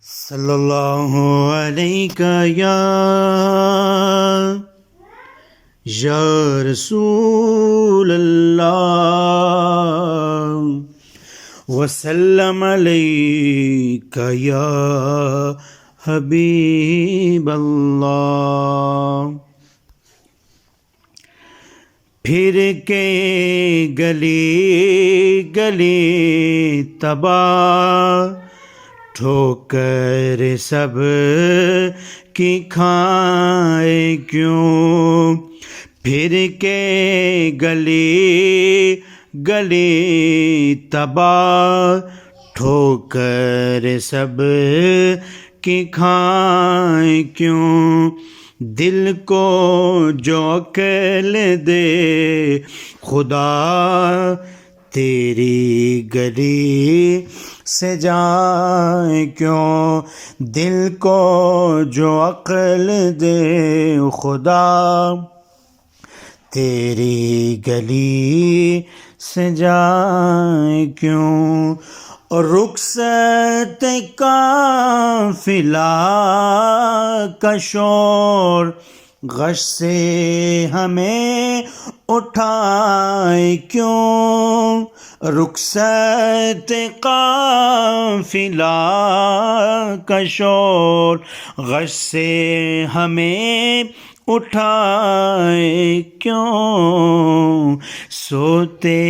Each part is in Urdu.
صلی اللہ علیہ یا رسول اللہ وسلم علیک یا حبیب اللہ۔ پھر کے گلی گلی تباہ ٹھوکر سب کی کھائے کیوں، پھر کے گلی گلی تباہ ٹھوکر سب کی کھائے کیوں، دل کو جو عقل دے خدا تیری گلی سے جائے کیوں، دل کو جو عقل دے خدا تیری گلی سے جائے کیوں، اور رخصت قافلہ کا شور غش سے ہمیں اٹھائے کیوں، رخصت قافلہ کا شور غش سے ہمیں اٹھائے کیوں، سوتے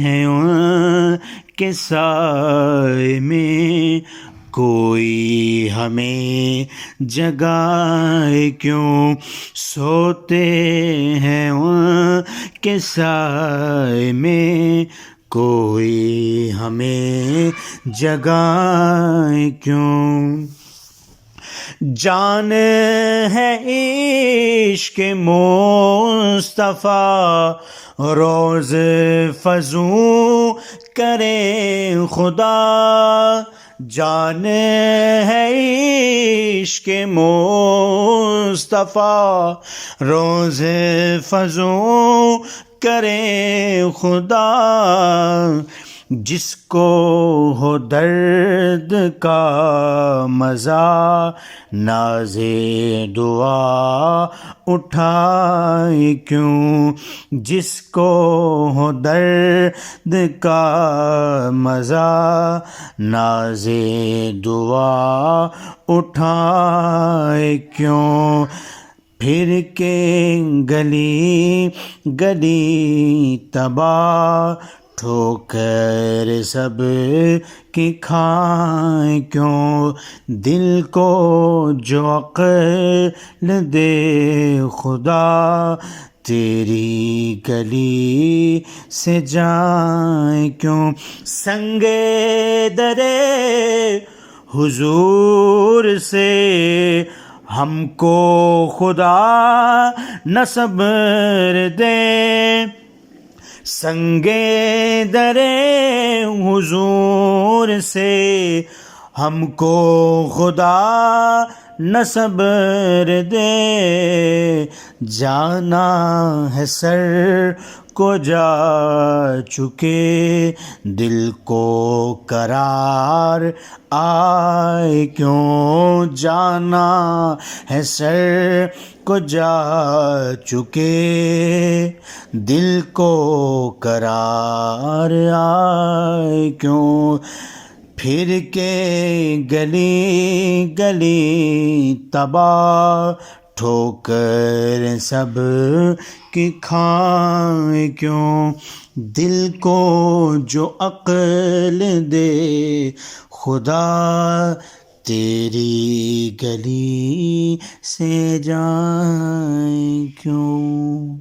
ہیں ان کے سائے میں کوئی ہمیں جگائے کیوں، سوتے ہیں ان کے سائے میں کوئی ہمیں جگائے کیوں، جان ہے عشق مصطفیٰ روز فزوں کرے خدا، جان ہے عشق مصطفیٰ روز فزوں کرے خدا، جس کو ہو درد کا مزہ ناز دعا اٹھائے کیوں، جس کو ہو درد کا مزہ ناز دعا اٹھائے کیوں، پھر کے گلی گلی تباہ ٹھوکر سب کی کھائے کیوں، دل کو جو عقل دے خدا تیری گلی سے جائے کیوں، سنگ درے حضور سے ہم کو خدا نہ صبر دے، سنگ درے حضور سے ہم کو خدا نہ صبر دے، جانا ہے سر کو جا چکے دل کو قرار آئے کیوں، جانا ہے سر کو جا چکے دل کو قرار آئے کیوں، پھر کے گلی گلی تباہ ٹھوکر سب کی کھائے کیوں، دل کو جو عقل دے خدا تیری گلی سے جائے کیوں۔